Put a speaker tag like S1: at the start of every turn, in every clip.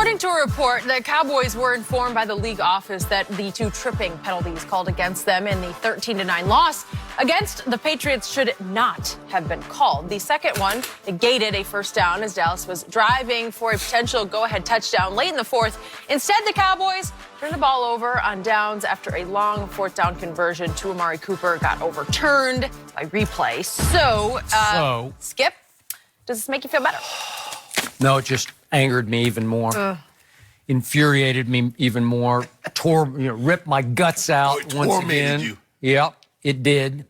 S1: According to a report, the Cowboys were informed by the league office that the 2 tripping penalties called against them in the 13-9 loss against the Patriots should not have been called. The second one negated a first down as Dallas was driving for a potential go-ahead touchdown late in the fourth. Instead, the Cowboys turned the ball over on downs after a long fourth down conversion to Amari Cooper got overturned by replay. So, Skip, does this make you feel better?
S2: No, it just angered me even more, infuriated me even more, ripped my guts out once again.
S3: You.
S2: Yep, it did,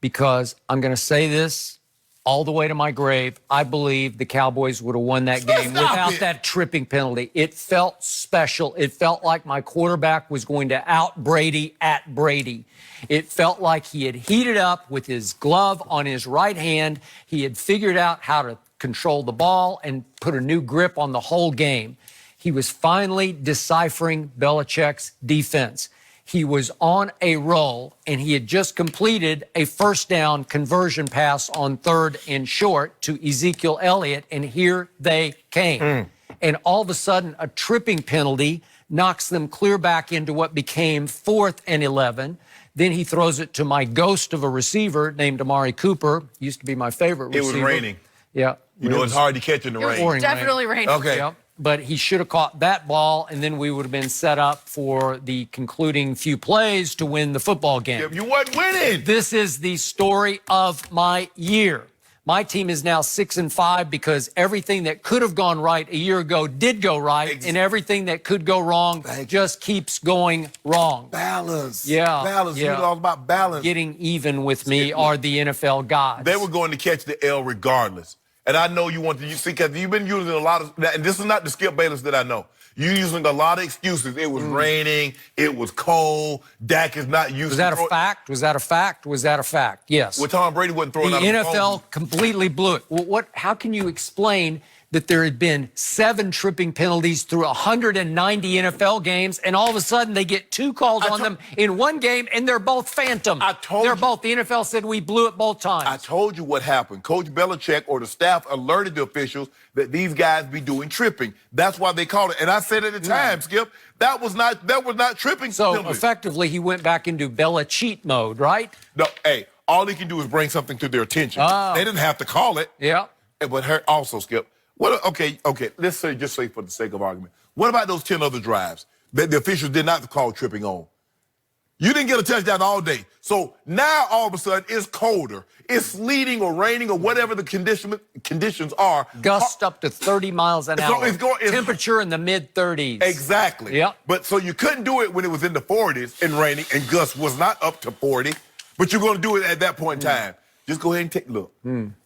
S2: because I'm going to say this all the way to my grave. I believe the Cowboys would have won that game without that tripping penalty. It felt special. It felt like my quarterback was going to out Brady at Brady. It felt like he had heated up with his glove on his right hand. He had figured out how to control the ball and put a new grip on the whole game. He was finally deciphering Belichick's defense. He was on a roll, and he had just completed a first down conversion pass on 3rd and short to Ezekiel Elliott, and here they came. And all of a sudden, a tripping penalty knocks them clear back into what became 4th and 11. Then he throws it to my ghost of a receiver named Amari Cooper. Used to be my favorite receiver.
S3: It was raining.
S2: Yeah.
S3: You know, it's hard to catch in the rain.
S1: It was definitely raining.
S3: Okay.
S2: Yeah. But he should have caught that ball, and then we would have been set up for the concluding few plays to win the football game.
S3: You wasn't winning.
S2: This is the story of my year. My team is now 6-5 because everything that could have gone right a year ago did go right, and everything that could go wrong just keeps going wrong.
S3: Balance.
S2: Yeah.
S3: Balance.
S2: Yeah.
S3: It's all about balance.
S2: Getting even with me are the NFL gods.
S3: They were going to catch the L regardless. And I know you want to see, because you've been using a lot of, and this is not the Skip Bayless that I know. You're using a lot of excuses. It was raining. It was cold. Dak is not used to.
S2: Was that a fact? Was that a fact? Was that a fact? Yes.
S3: Well, Tom Brady wasn't throwing out
S2: the
S3: the
S2: NFL completely blew it. Well, how can you explain that there had been 7 tripping penalties through 190 NFL games, and all of a sudden they get 2 calls on them in one game, and they're both phantom? They're both. The NFL said we blew it both times.
S3: I told you what happened. Coach Belichick or the staff alerted the officials that these guys be doing tripping. That's why they called it. And I said at the time, Skip, that was not tripping.
S2: So
S3: penalties.
S2: Effectively, he went back into Belichick mode, right?
S3: No, hey, all he can do is bring something to their attention. They didn't have to call it.
S2: Yeah.
S3: But also, Skip, okay, let's say, just say for the sake of argument, what about those 10 other drives that the officials did not call tripping on? You didn't get a touchdown all day. So now all of a sudden it's colder. It's sleeting or raining or whatever the conditions are.
S2: Gusts up to 30 miles an hour.
S3: It's
S2: temperature in the mid-30s.
S3: Exactly.
S2: Yep.
S3: But so you couldn't do it when it was in the 40s and raining, and gusts was not up to 40. But you're going to do it at that point in time. Just go ahead and take a look.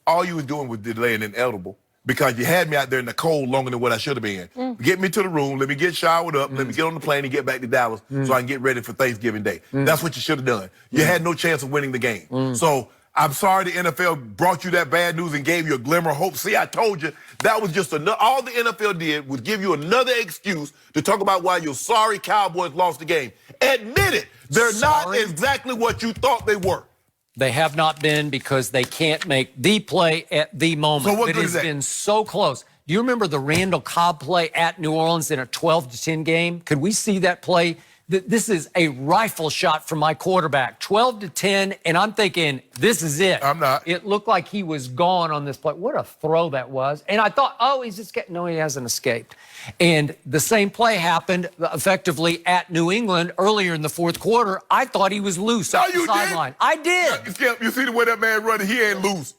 S3: All you was doing was delaying inevitable, because you had me out there in the cold longer than what I should have been. Get me to the room, let me get showered up, let me get on the plane and get back to Dallas so I can get ready for Thanksgiving Day. That's what you should have done. You had no chance of winning the game. So I'm sorry the NFL brought you that bad news and gave you a glimmer of hope. See, I told you, that was just another, all the NFL did was give you another excuse to talk about why your sorry Cowboys lost the game. Admit it. They're not exactly what you thought they were.
S2: They have not been, because they can't make the play at the moment.
S3: So what
S2: it
S3: good
S2: has
S3: is that?
S2: been so close. Do you remember the Randall Cobb play at New Orleans in a 12-10 game? Could we see that play? This is a rifle shot from my quarterback, 12-10, and I'm thinking, this is it.
S3: I'm not.
S2: It looked like he was gone on this play. What a throw that was. And I thought, oh, he's just getting, no, he hasn't escaped. And the same play happened effectively at New England earlier in the fourth quarter. I thought he was loose on the sideline. I did.
S3: Skip, you see the way that man running, he ain't loose.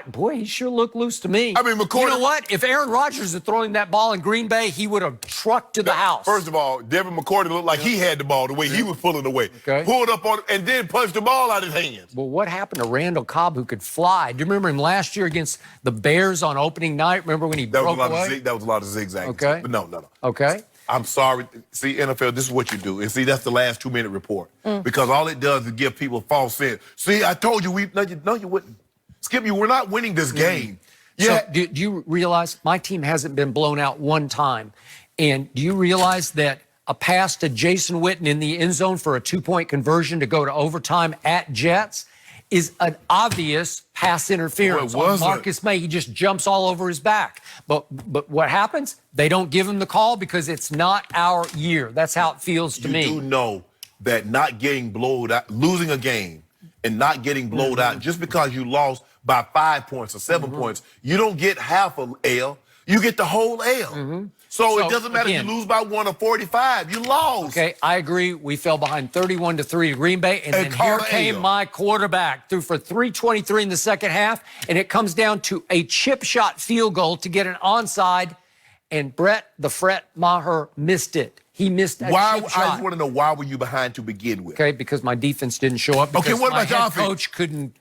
S2: Boy, he sure looked loose to me.
S3: I mean, McCoy.
S2: You know what? If Aaron Rodgers had thrown that ball in Green Bay, he would have trucked to the house.
S3: First of all, Devin McCourty looked like he had the ball the way he was pulling away.
S2: Okay.
S3: Pulled up on it and then punched the ball out of his hands.
S2: Well, what happened to Randall Cobb, who could fly? Do you remember him last year against the Bears on opening night? Remember when he broke away?
S3: That was a lot of zigzags.
S2: Okay.
S3: But no.
S2: Okay.
S3: I'm sorry. See, NFL, this is what you do. And see, that's the last 2-minute report. Because all it does is give people false sense. See, I told you, no, you wouldn't. Skip, you were not winning this game.
S2: So do you realize my team hasn't been blown out one time? And do you realize that a pass to Jason Witten in the end zone for a 2-point conversion to go to overtime at Jets is an obvious pass interference.
S3: Well, it
S2: on
S3: wasn't.
S2: Marcus May, he just jumps all over his back. But what happens? They don't give him the call because it's not our year. That's how it feels to me.
S3: You do know that not getting blowed out, losing a game and not getting blowed out just because you lost by 5 points or 7 points, you don't get half a L. You get the whole L. So it doesn't matter if you lose by 1 or 45. You lost.
S2: Okay, I agree. We fell behind 31-3 to Green Bay, and then
S3: call
S2: here
S3: the
S2: came
S3: L.
S2: my quarterback, threw for 323 in the second half, and it comes down to a chip shot field goal to get an onside, and Brett the Fret Maher missed it. He missed that chip shot.
S3: I just want to know, why were you behind to begin with?
S2: Okay, because my defense didn't show up. Because
S3: what
S2: my
S3: about your
S2: head
S3: offense?
S2: coach couldn't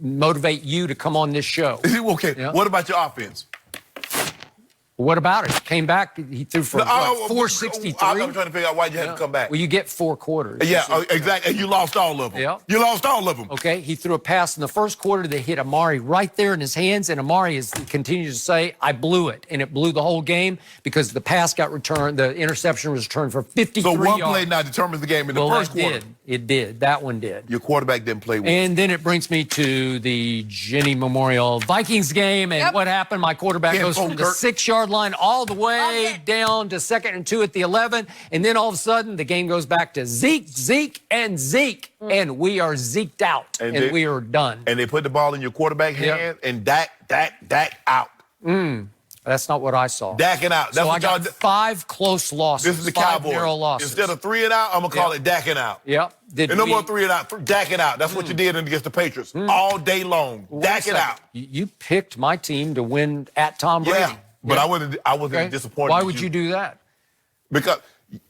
S2: motivate you to come on this show.
S3: Okay,
S2: Yeah.
S3: what about your offense?
S2: What about it? He came back. He threw for 463.
S3: I'm trying to figure out why you had to come back.
S2: Well, you get 4 quarters.
S3: Yeah, exactly. And you lost all of them.
S2: Yeah.
S3: You lost all of them.
S2: Okay, he threw a pass in the first quarter that hit Amari right there in his hands, and Amari continues to say, I blew it. And it blew the whole game because the pass got returned, the interception was returned for 53
S3: So one
S2: yards.
S3: play now determines the game in the first quarter.
S2: It did. That one did.
S3: Your quarterback didn't play well.
S2: And then it brings me to the Jenny Memorial Vikings game. And what happened? My quarterback goes from the 6-yard line all the way down to 2nd and 2 at the 11. And then all of a sudden, the game goes back to Zeke, and Zeke. And we are Zeked out. And we are done.
S3: And they put the ball in your quarterback hand, and Dak out.
S2: That's not what I saw.
S3: Dacking out. That's
S2: So I
S3: what y'all
S2: got 5 close losses.
S3: This is the
S2: 5
S3: Cowboys.
S2: narrow losses.
S3: Instead of 3 and out, I'm going to call it dacking out.
S2: Yep.
S3: And no more 3 and out. Dacking out. That's what you did against the Patriots all day long. Dacking out.
S2: You picked my team to win at Tom Brady.
S3: Yeah, but I wasn't disappointed.
S2: Why would you do that?
S3: Because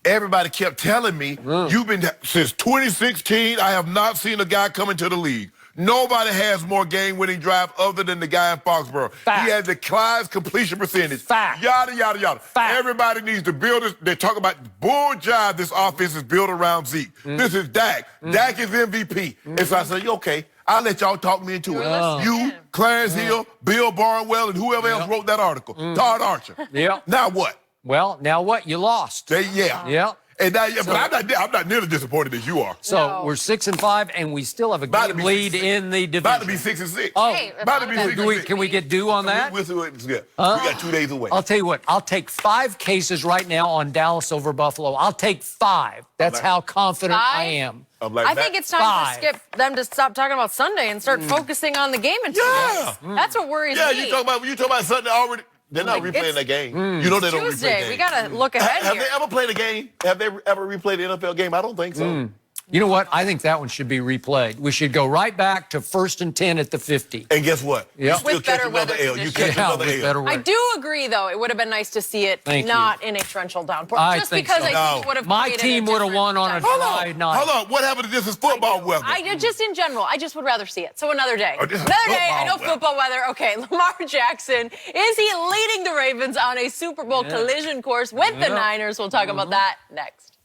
S3: everybody kept telling me, you've been, since 2016, I have not seen a guy come into the league. Nobody has more game-winning drive other than the guy in Foxborough.
S2: Fact.
S3: He has the Clyde's completion percentage.
S2: Fact.
S3: Yada, yada, yada.
S2: Fact.
S3: Everybody needs to build this. They talk about bull jive this offense is built around Zeke. This is Dak. Dak is MVP. And so I said, okay, I'll let y'all talk me into it. You, Clarence Hill, Bill Barnwell, and whoever else wrote that article. Todd Archer.
S2: Yeah.
S3: Now what?
S2: Well, now what? You lost.
S3: Yeah. And now, but I'm not nearly disappointed as you are.
S2: So we're 6-5, and we still have a game lead in the division.
S3: About to be 6-6.
S2: Oh,
S3: about to be 6-6.
S2: Can we get due on that?
S3: We got 2 days away.
S2: I'll tell you what. I'll take 5 cases right now on Dallas over Buffalo. I'll take 5. That's how confident I am.
S1: I think it's time to skip them to stop talking about Sunday and start focusing on the game in 2 days. That's what worries me.
S3: Yeah, you talk about Sunday already. They're not replaying that game. You know they don't replay
S1: Tuesday.
S3: games.
S1: We got to look ahead
S3: Have
S1: here.
S3: they ever played a game? Have they ever replayed an NFL game? I don't think so.
S2: You know what? I think that one should be replayed. We should go right back to 1st and 10 at the 50.
S3: And guess what?
S2: Yeah.
S3: You still
S1: With
S3: catch
S1: better
S3: another
S1: weather
S3: L. You
S1: conditions.
S3: catch another
S2: with
S3: L.
S2: better
S1: I
S2: weather.
S1: do agree, though. It would have been nice to see it not in a torrential downpour.
S2: I
S1: Just
S2: think
S1: because
S2: so.
S1: I think it would have
S2: My
S1: played
S2: team
S1: in a
S2: would have won on a
S1: different
S2: dry night.
S3: Hold on. What happened to this is football weather?
S1: Just in general, I just would rather see it. So another day.
S3: This is
S1: Another day, I know
S3: football
S1: football weather. Okay, Lamar Jackson, is he leading the Ravens on a Super Bowl collision course with the Niners? We'll talk about that next.